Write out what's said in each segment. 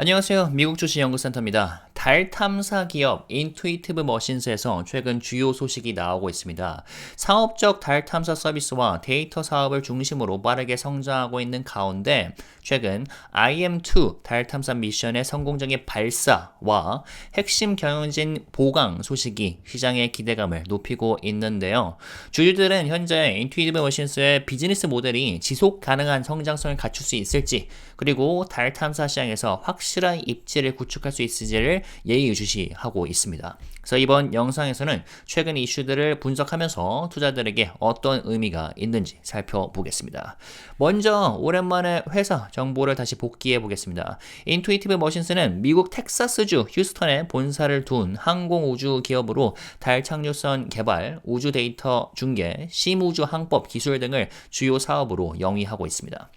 안녕하세요. 미국 주식 연구센터입니다. 달 탐사 기업 인투이티브 머신스에서 최근 주요 소식이 나오고 있습니다. 상업적 달 탐사 서비스와 데이터 사업을 중심으로 빠르게 성장하고 있는 가운데 최근 IM-2 달 탐사 미션의 성공적인 발사와 핵심 경영진 보강 소식이 시장의 기대감을 높이고 있는데요. 주주들은 현재 인투이티브 머신스의 비즈니스 모델이 지속 가능한 성장성을 갖출 수 있을지, 그리고 달 탐사 시장에서 확실한 입지를 구축할 수 있을지를 예의주시하고 있습니다. 그래서 이번 영상에서는 최근 이슈들을 분석하면서 투자들에게 어떤 의미가 있는지 살펴보겠습니다. 먼저 오랜만에 회사 정보를 다시 복귀해 보겠습니다. 인투이티브 머신스는 미국 텍사스주 휴스턴에 본사를 둔 항공우주 기업으로 달 착륙선 개발, 우주 데이터 중계, 심우주 항법 기술 등을 주요 사업으로 영위하고 있습니다.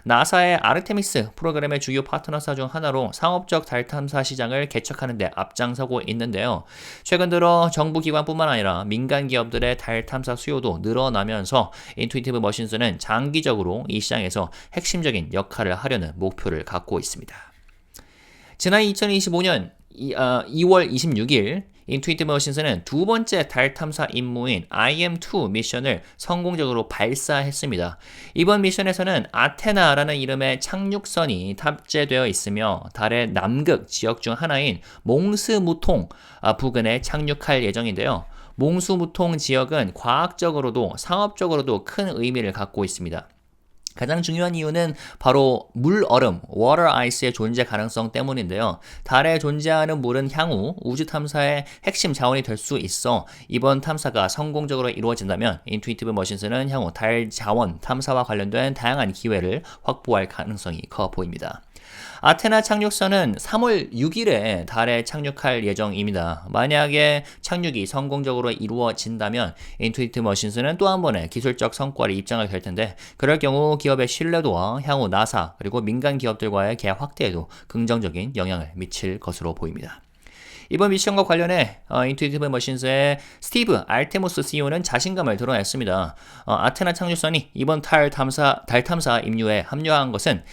나사의 아르테미스 프로그램의 주요 파트너사 중 하나로 상업적 달 탐사 시장을 개척하는 데 앞장서고 있는데요. 최근 들어 정부 기관뿐만 아니라 민간 기업들의 달 탐사 수요도 늘어나면서 인투이티브 머신스는 장기적으로 이 시장에서 핵심적인 역할을 하려는 목표를 갖고 있습니다. 지난 2025년 2월 26일 인투이티브 머신스는 두 번째 달 탐사 임무인 IM-2 미션을 성공적으로 발사했습니다. 이번 미션에서는 아테나라는 이름의 착륙선이 탑재되어 있으며 달의 남극 지역 중 하나인 몽스무통 부근에 착륙할 예정인데요. 몽스무통 지역은 과학적으로도 상업적으로도 큰 의미를 갖고 있습니다. 가장 중요한 이유는 바로 물얼음, water ice의 존재 가능성 때문인데요. 달에 존재하는 물은 향후 우주 탐사의 핵심 자원이 될 수 있어 이번 탐사가 성공적으로 이루어진다면 인투이티브 머신스는 향후 달 자원 탐사와 관련된 다양한 기회를 확보할 가능성이 커 보입니다. 아테나 착륙선은 3월 6일에 달에 착륙할 예정입니다. 만약에 착륙이 성공적으로 이루어진다면 인투이티브 머신스는 또 한 번의 기술적 성과를 입증하게 될 텐데, 그럴 경우 기업의 신뢰도와 향후 나사 그리고 민간 기업들과의 계약 확대에도 긍정적인 영향을 미칠 것으로 보입니다. 이번 미션과 관련해 인투이티브 머신스의 스티브 알테모스 CEO는 자신감을 드러냈습니다. 아테나 착륙선이 이번 달 탐사 임무에 합류한 것은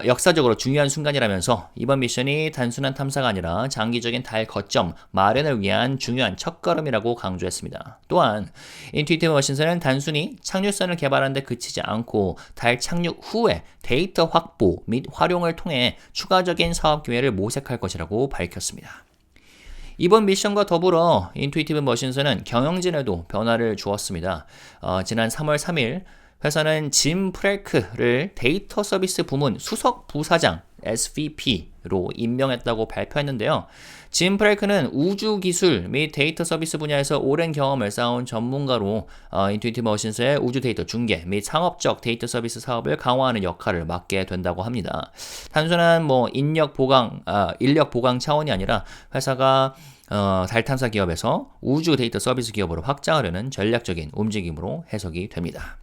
역사적으로 중요한 순간이라면서 이번 미션이 단순한 탐사가 아니라 장기적인 달 거점 마련을 위한 중요한 첫걸음이라고 강조했습니다. 또한 인투이티브 머신스는 단순히 착륙선을 개발하는 데 그치지 않고 달 착륙 후에 데이터 확보 및 활용을 통해 추가적인 사업 기회를 모색할 것이라고 밝혔습니다. 이번 미션과 더불어 인투이티브 머신스는 경영진에도 변화를 주었습니다. 지난 3월 3일 회사는 짐 프렐크를 데이터 서비스 부문 수석 부사장 SVP로 임명했다고 발표했는데요. 짐 프렐크는 우주 기술 및 데이터 서비스 분야에서 오랜 경험을 쌓은 전문가로 인투이티브 머신스의 우주 데이터 중계 및 상업적 데이터 서비스 사업을 강화하는 역할을 맡게 된다고 합니다. 단순한 인력 보강 차원이 아니라 회사가 달 탐사 기업에서 우주 데이터 서비스 기업으로 확장하려는 전략적인 움직임으로 해석이 됩니다.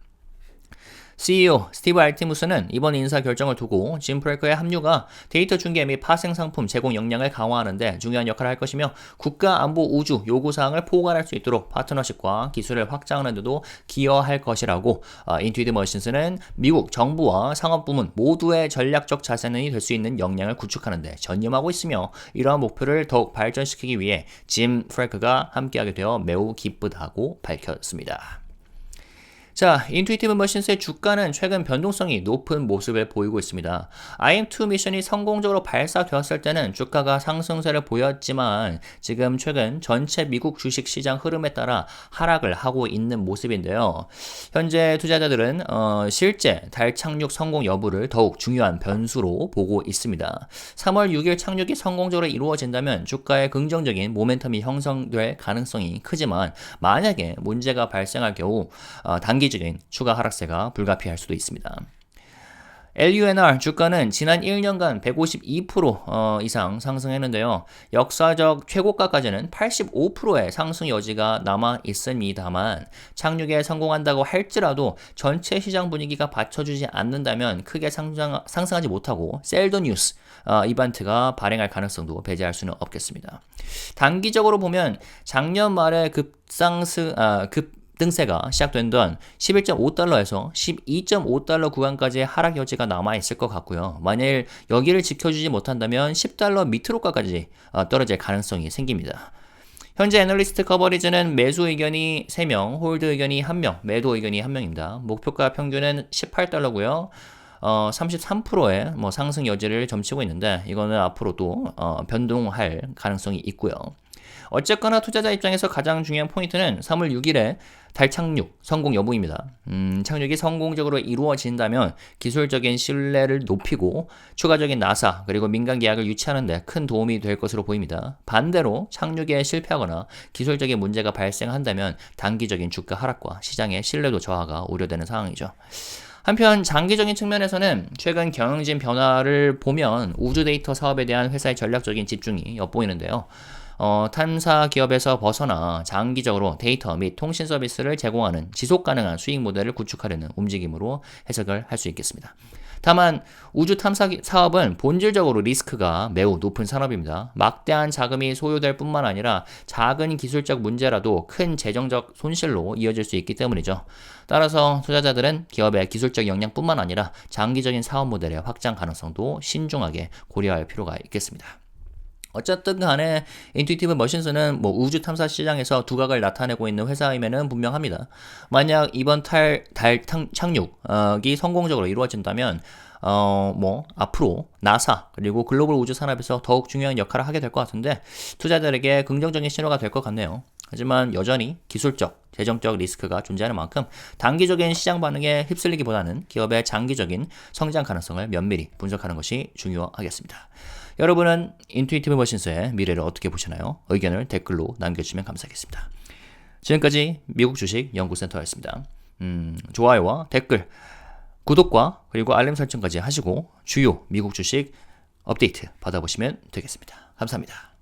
CEO 스티브 알티무스는 이번 인사 결정을 두고 짐 프렐크의 합류가 데이터 중계 및 파생 상품 제공 역량을 강화하는 데 중요한 역할을 할 것이며 국가 안보 우주 요구사항을 포괄할 수 있도록 파트너십과 기술을 확장하는 데도 기여할 것이라고 인투이티브 머신스는 미국 정부와 상업부문 모두의 전략적 자산이 될 수 있는 역량을 구축하는 데 전념하고 있으며, 이러한 목표를 더욱 발전시키기 위해 짐 프렐크가 함께하게 되어 매우 기쁘다고 밝혔습니다. 자, 인투이티브 머신스의 주가는 최근 변동성이 높은 모습을 보이고 있습니다. IM-2 미션이 성공적으로 발사되었을 때는 주가가 상승세를 보였지만 지금 최근 전체 미국 주식시장 흐름에 따라 하락을 하고 있는 모습인데요. 현재 투자자들은 실제 달 착륙 성공 여부를 더욱 중요한 변수로 보고 있습니다. 3월 6일 착륙이 성공적으로 이루어진다면 주가의 긍정적인 모멘텀이 형성될 가능성이 크지만, 만약에 문제가 발생할 경우 단기적인 추가 하락세가 불가피할 수도 있습니다. LUNR 주가는 지난 1년간 152% 이상 상승했는데요. 역사적 최고가까지는 85%의 상승 여지가 남아 있습니다만, 착륙에 성공한다고 할지라도 전체 시장 분위기가 받쳐주지 않는다면 크게 상승하지 못하고 셀더 뉴스 이벤트가 발행할 가능성도 배제할 수는 없겠습니다. 단기적으로 보면 작년 말에 급등세가 시작된던 11.5달러에서 12.5달러 구간까지의 하락 여지가 남아있을 것 같고요. 만일 여기를 지켜주지 못한다면 10달러 밑으로까지 떨어질 가능성이 생깁니다. 현재 애널리스트 커버리지는 매수 의견이 3명, 홀드 의견이 1명, 매도 의견이 1명입니다. 목표가 평균은 18달러고요. 33%의 상승 여지를 점치고 있는데 이거는 앞으로도 변동할 가능성이 있고요. 어쨌거나 투자자 입장에서 가장 중요한 포인트는 3월 6일에 달 착륙 성공 여부입니다. 착륙이 성공적으로 이루어진다면 기술적인 신뢰를 높이고 추가적인 나사 그리고 민간 계약을 유치하는 데 큰 도움이 될 것으로 보입니다. 반대로 착륙에 실패하거나 기술적인 문제가 발생한다면 단기적인 주가 하락과 시장의 신뢰도 저하가 우려되는 상황이죠. 한편 장기적인 측면에서는 최근 경영진 변화를 보면 우주 데이터 사업에 대한 회사의 전략적인 집중이 엿보이는데요. 탐사 기업에서 벗어나 장기적으로 데이터 및 통신 서비스를 제공하는 지속 가능한 수익 모델을 구축하려는 움직임으로 해석을 할 수 있겠습니다. 다만 우주 탐사 사업은 본질적으로 리스크가 매우 높은 산업입니다. 막대한 자금이 소요될 뿐만 아니라 작은 기술적 문제라도 큰 재정적 손실로 이어질 수 있기 때문이죠. 따라서 투자자들은 기업의 기술적 역량뿐만 아니라 장기적인 사업 모델의 확장 가능성도 신중하게 고려할 필요가 있겠습니다. 어쨌든 간에 인투이티브 머신스는 우주 탐사 시장에서 두각을 나타내고 있는 회사임에는 분명합니다. 만약 이번 달 착륙이 성공적으로 이루어진다면 앞으로 나사 그리고 글로벌 우주 산업에서 더욱 중요한 역할을 하게 될 것 같은데 투자자들에게 긍정적인 신호가 될 것 같네요. 하지만 여전히 기술적, 재정적 리스크가 존재하는 만큼 단기적인 시장 반응에 휩쓸리기보다는 기업의 장기적인 성장 가능성을 면밀히 분석하는 것이 중요하겠습니다. 여러분은 인투이티브 머신스의 미래를 어떻게 보시나요? 의견을 댓글로 남겨주시면 감사하겠습니다. 지금까지 미국 주식 연구센터였습니다. 좋아요와 댓글, 구독과 그리고 알림 설정까지 하시고 주요 미국 주식 업데이트 받아보시면 되겠습니다. 감사합니다.